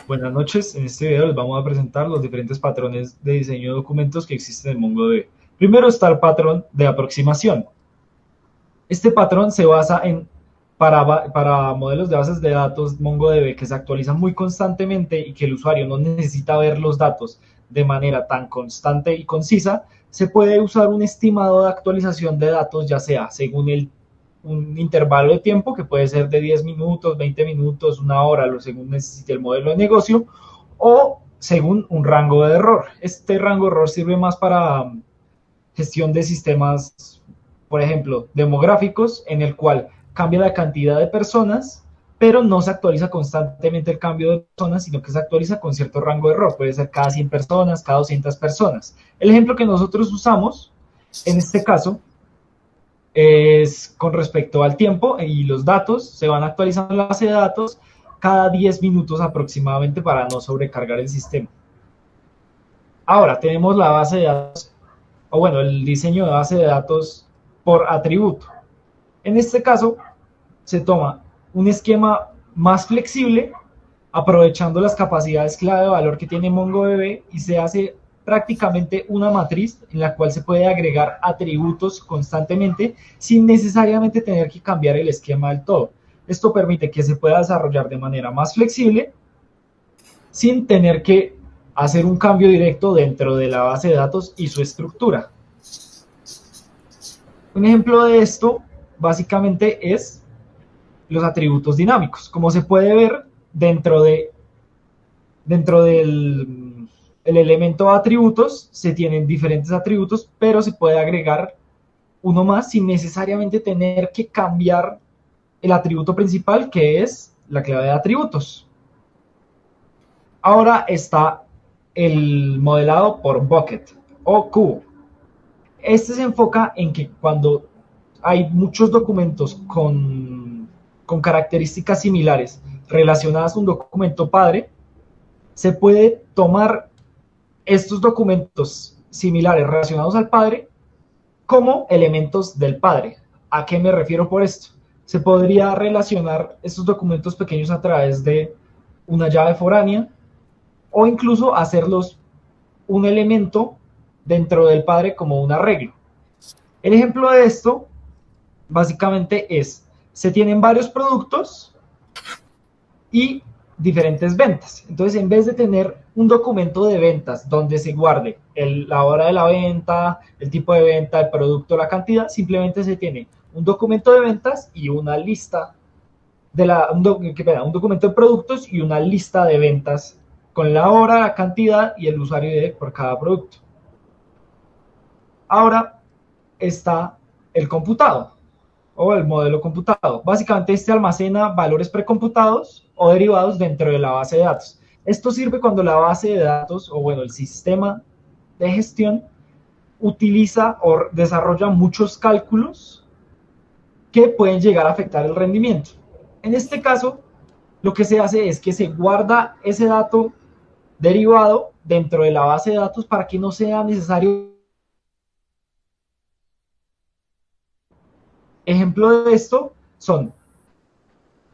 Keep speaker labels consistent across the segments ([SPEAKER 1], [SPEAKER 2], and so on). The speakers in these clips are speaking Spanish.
[SPEAKER 1] Buenas noches, en este video les vamos a presentar los diferentes patrones de diseño de documentos que existen en MongoDB. Primero está el patrón de aproximación. Este patrón se basa para modelos de bases de datos MongoDB que se actualizan muy constantemente y que el usuario no necesita ver los datos de manera tan constante y concisa. Se puede usar un estimado de actualización de datos, ya sea según un intervalo de tiempo, que puede ser de 10 minutos, 20 minutos, una hora, según necesite el modelo de negocio, o según un rango de error. Este rango de error sirve más para gestión de sistemas, por ejemplo, demográficos, en el cual cambia la cantidad de personas, pero no se actualiza constantemente el cambio de personas, sino que se actualiza con cierto rango de error. Puede ser cada 100 personas, cada 200 personas. El ejemplo que nosotros usamos en este caso es con respecto al tiempo y los datos se van actualizando en la base de datos cada 10 minutos aproximadamente para no sobrecargar el sistema. Ahora tenemos la base de datos, o bueno, el diseño de base de datos por atributo. En este caso, se toma un esquema más flexible, aprovechando las capacidades clave de valor que tiene MongoDB, y se hace prácticamente una matriz en la cual se puede agregar atributos constantemente sin necesariamente tener que cambiar el esquema del todo. Esto permite que se pueda desarrollar de manera más flexible sin tener que hacer un cambio directo dentro de la base de datos y su estructura. Un ejemplo de esto básicamente es los atributos dinámicos. Como se puede ver dentro del el elemento atributos, se tienen diferentes atributos, pero se puede agregar uno más sin necesariamente tener que cambiar el atributo principal, que es la clave de atributos. Ahora está el modelado por bucket o cubo. Este se enfoca en que cuando hay muchos documentos con características similares relacionadas a un documento padre, se puede tomar estos documentos similares relacionados al padre como elementos del padre. ¿A qué me refiero por esto? Se podría relacionar estos documentos pequeños a través de una llave foránea o incluso hacerlos un elemento dentro del padre como un arreglo. El ejemplo de esto básicamente es, se tienen varios productos y diferentes ventas. Entonces, en vez de tener un documento de ventas donde se guarde la hora de la venta, el tipo de venta, el producto, la cantidad, simplemente se tiene un documento de ventas y una lista un documento de productos y una lista de ventas con la hora, la cantidad y el usuario por cada producto. Ahora está el computado o el modelo computado. Básicamente este almacena valores precomputados o derivados dentro de la base de datos. Esto sirve cuando la base de datos o bueno, el sistema de gestión utiliza o desarrolla muchos cálculos que pueden llegar a afectar el rendimiento. En este caso, lo que se hace es que se guarda ese dato derivado dentro de la base de datos para que no sea necesario. Ejemplo de esto son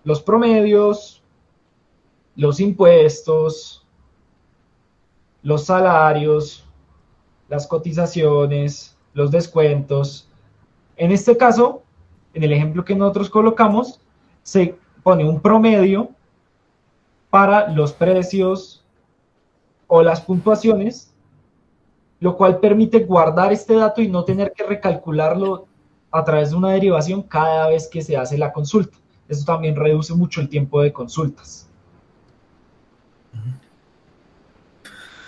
[SPEAKER 1] los promedios, los impuestos, los salarios, las cotizaciones, los descuentos. En este caso, en el ejemplo que nosotros colocamos, se pone un promedio para los precios o las puntuaciones, lo cual permite guardar este dato y no tener que recalcularlo a través de una derivación cada vez que se hace la consulta. Eso también reduce mucho el tiempo de consultas.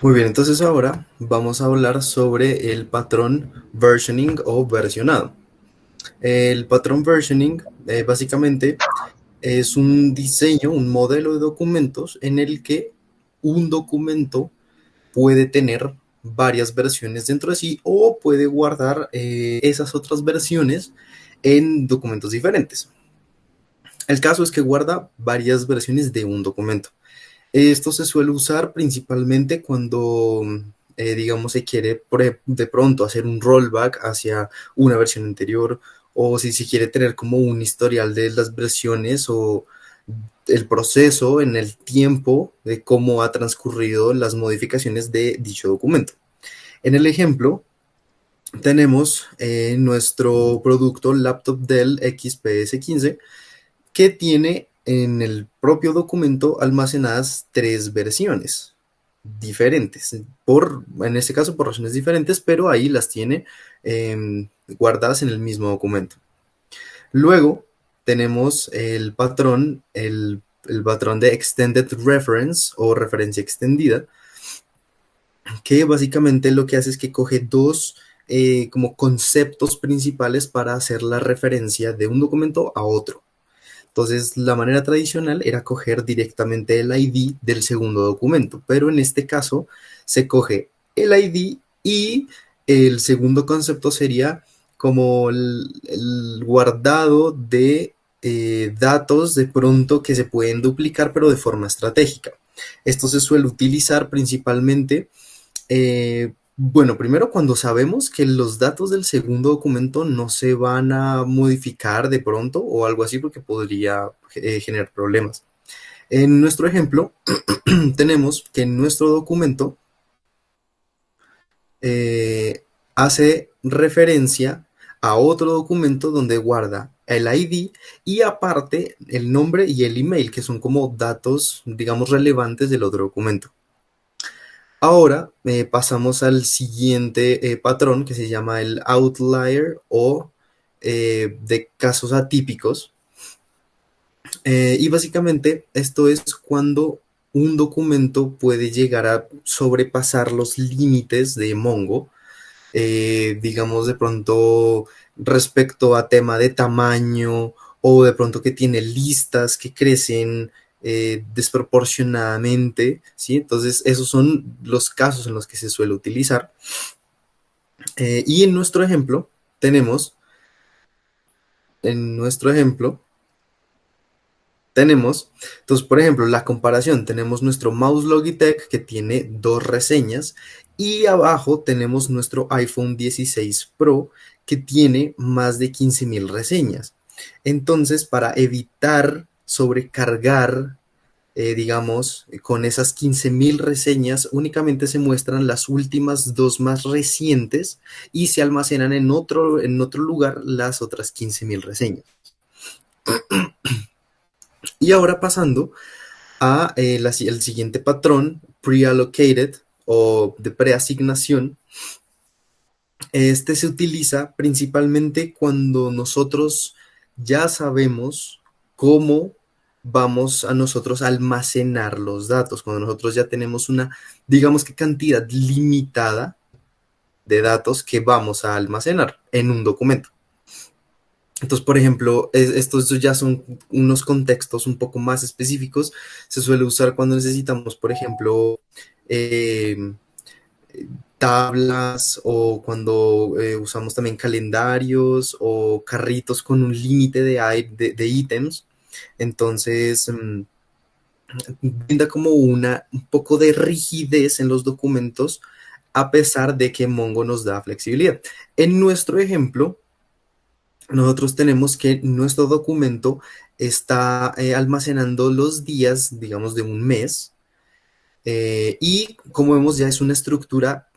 [SPEAKER 2] Muy bien, entonces ahora vamos a hablar sobre el patrón versioning o versionado. El patrón versioning básicamente es un diseño, un modelo de documentos en el que un documento puede tener varias versiones dentro de sí o puede guardar esas otras versiones en documentos diferentes. El caso es que guarda varias versiones de un documento. Esto se suele usar principalmente cuando, digamos, se quiere de pronto hacer un rollback hacia una versión anterior o si se quiere tener como un historial de las versiones o el proceso, en el tiempo de cómo ha transcurrido las modificaciones de dicho documento. En el ejemplo, tenemos nuestro producto laptop Dell XPS 15 que tiene en el propio documento almacenadas tres versiones diferentes, en este caso por razones diferentes, pero ahí las tiene guardadas en el mismo documento. Luego tenemos el patrón de Extended Reference o referencia extendida, que básicamente lo que hace es que coge dos como conceptos principales para hacer la referencia de un documento a otro. Entonces, la manera tradicional era coger directamente el ID del segundo documento, pero en este caso se coge el ID y el segundo concepto sería como el guardado de datos de pronto que se pueden duplicar, pero de forma estratégica. Esto se suele utilizar principalmente bueno, primero cuando sabemos que los datos del segundo documento no se van a modificar de pronto o algo así porque podría generar problemas. En nuestro ejemplo, tenemos que nuestro documento eh, hace referencia a otro documento donde guarda el ID y aparte el nombre y el email, que son como datos, digamos, relevantes del otro documento. Ahora pasamos al siguiente patrón que se llama el outlier o de casos atípicos. Y básicamente esto es cuando un documento puede llegar a sobrepasar los límites de Mongo, digamos de pronto respecto a tema de tamaño o de pronto que tiene listas que crecen desproporcionadamente, ¿sí? Entonces esos son los casos en los que se suele utilizar. Y tenemos, en nuestro ejemplo, tenemos, entonces, por ejemplo, la comparación, tenemos nuestro mouse Logitech que tiene dos reseñas y abajo tenemos nuestro iPhone 16 Pro que tiene más de 15.000 reseñas. Entonces, para evitar sobrecargar, digamos, con esas 15.000 reseñas, únicamente se muestran las últimas dos más recientes y se almacenan en otro lugar las otras 15.000 reseñas. Y ahora pasando a el siguiente patrón, pre-allocated o de preasignación. Este se utiliza principalmente cuando nosotros ya sabemos cómo vamos a nosotros almacenar los datos, cuando nosotros ya tenemos una, digamos que cantidad limitada de datos que vamos a almacenar en un documento. Entonces, por ejemplo, estos ya son unos contextos un poco más específicos. Se suele usar cuando necesitamos, por ejemplo, eh, tablas o cuando usamos también calendarios o carritos con un límite de ítems. Entonces, brinda como un poco de rigidez en los documentos a pesar de que Mongo nos da flexibilidad. En nuestro ejemplo, nosotros tenemos que nuestro documento está almacenando los días, digamos, de un mes. Y como vemos, ya es una estructura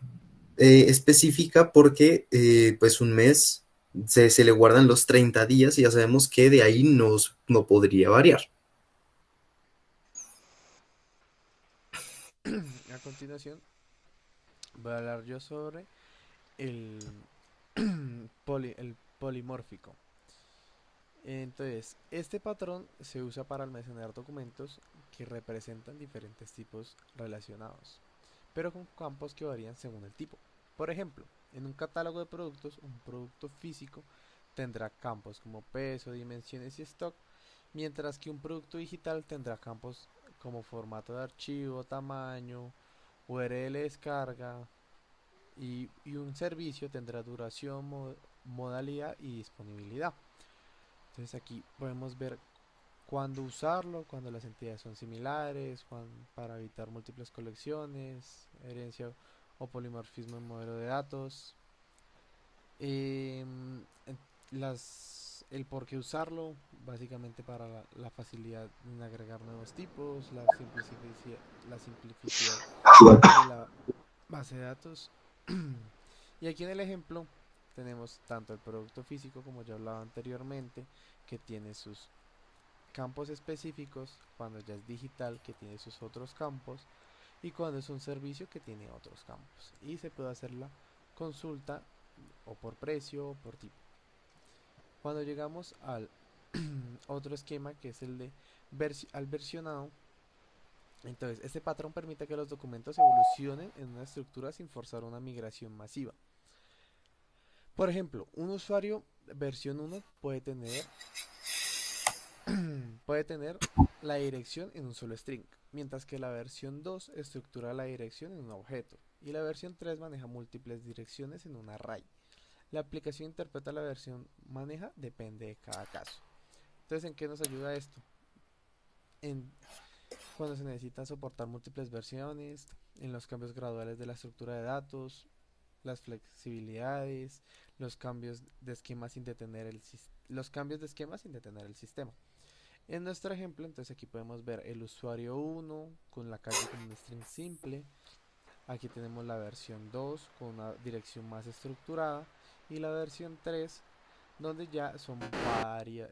[SPEAKER 2] específica porque pues un mes se le guardan los 30 días y ya sabemos que de ahí no podría variar.
[SPEAKER 3] A continuación, voy a hablar yo sobre el, el polimórfico. Entonces, este patrón se usa para almacenar documentos que representan diferentes tipos relacionados, pero con campos que varían según el tipo. Por ejemplo, en un catálogo de productos, un producto físico tendrá campos como peso, dimensiones y stock, mientras que un producto digital tendrá campos como formato de archivo, tamaño, URL descarga y un servicio tendrá duración, modalidad y disponibilidad. Entonces aquí podemos ver cuándo usarlo, cuando las entidades son similares, para evitar múltiples colecciones, herencia o polimorfismo en modelo de datos. Las el por qué usarlo, básicamente para la facilidad en agregar nuevos tipos, la simplicidad de la base de datos. Y aquí en el ejemplo tenemos tanto el producto físico, como ya hablaba anteriormente, que tiene sus campos específicos, cuando ya es digital, que tiene sus otros campos, y cuando es un servicio, que tiene otros campos. Y se puede hacer la consulta o por precio o por tipo. Cuando llegamos al otro esquema, que es el de al versionado, entonces este patrón permite que los documentos evolucionen en una estructura sin forzar una migración masiva. Por ejemplo, un usuario versión 1 puede tener la dirección en un solo string, mientras que la versión 2 estructura la dirección en un objeto, y la versión 3 maneja múltiples direcciones en un array. La aplicación interpreta la versión maneja depende de cada caso. Entonces, ¿en qué nos ayuda esto? En cuando se necesitan soportar múltiples versiones, en los cambios graduales de la estructura de datos, las flexibilidades, los cambios de esquema sin detener los cambios de esquema sin detener el sistema. En nuestro ejemplo, entonces aquí podemos ver el usuario 1 con la calle como un string simple. Aquí tenemos la versión 2 con una dirección más estructurada y la versión 3 donde ya son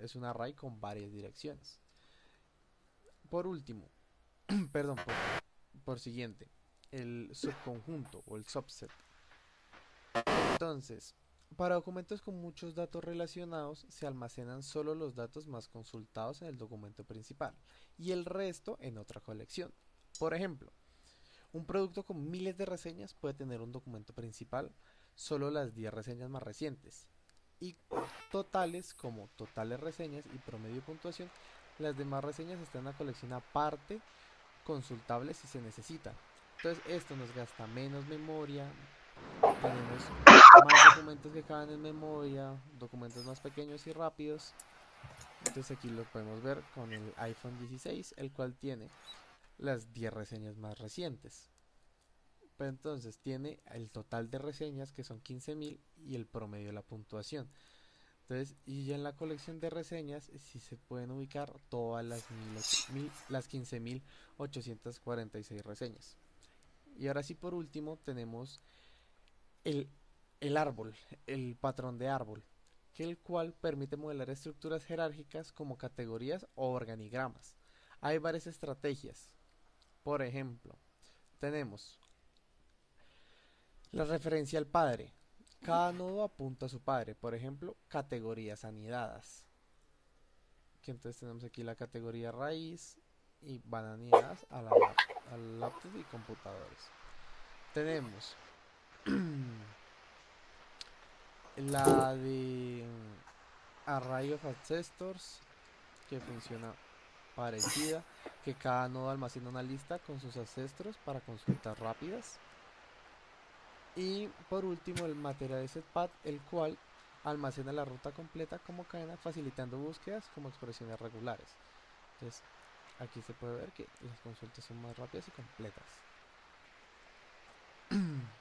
[SPEAKER 3] es un array con varias direcciones. Por último, perdón, por siguiente, el subconjunto o el subset. Entonces, para documentos con muchos datos relacionados, se almacenan solo los datos más consultados en el documento principal y el resto en otra colección. Por ejemplo, un producto con miles de reseñas puede tener un documento principal solo las 10 reseñas más recientes y totales como totales reseñas y promedio de puntuación. Las demás reseñas están en una colección aparte consultable si se necesita. Entonces esto nos gasta menos memoria, tenemos más documentos que caben en memoria, documentos más pequeños y rápidos. Entonces aquí lo podemos ver con el iPhone 16, el cual tiene las 10 reseñas más recientes. Pero entonces tiene el total de reseñas que son 15.000 y el promedio de la puntuación. Entonces, y ya en la colección de reseñas sí se pueden ubicar todas las 15.846 reseñas. Y ahora sí, por último tenemos el, el árbol, el patrón de árbol, que el cual permite modelar estructuras jerárquicas como categorías o organigramas. Hay varias estrategias. Por ejemplo, tenemos la referencia al padre. Cada nodo apunta a su padre. Por ejemplo, categorías anidadas. Que entonces tenemos aquí la categoría raíz y van anidadas a laptops y computadores. Tenemos la de Array of Ancestors, que funciona parecida, que cada nodo almacena una lista con sus ancestros para consultas rápidas. Y por último el material setpath, el cual almacena la ruta completa como cadena, facilitando búsquedas como expresiones regulares. Entonces aquí se puede ver que las consultas son más rápidas y completas.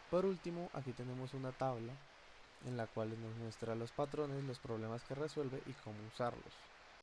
[SPEAKER 3] Por último, aquí tenemos una tabla en la cual nos muestra los patrones, los problemas que resuelve y cómo usarlos.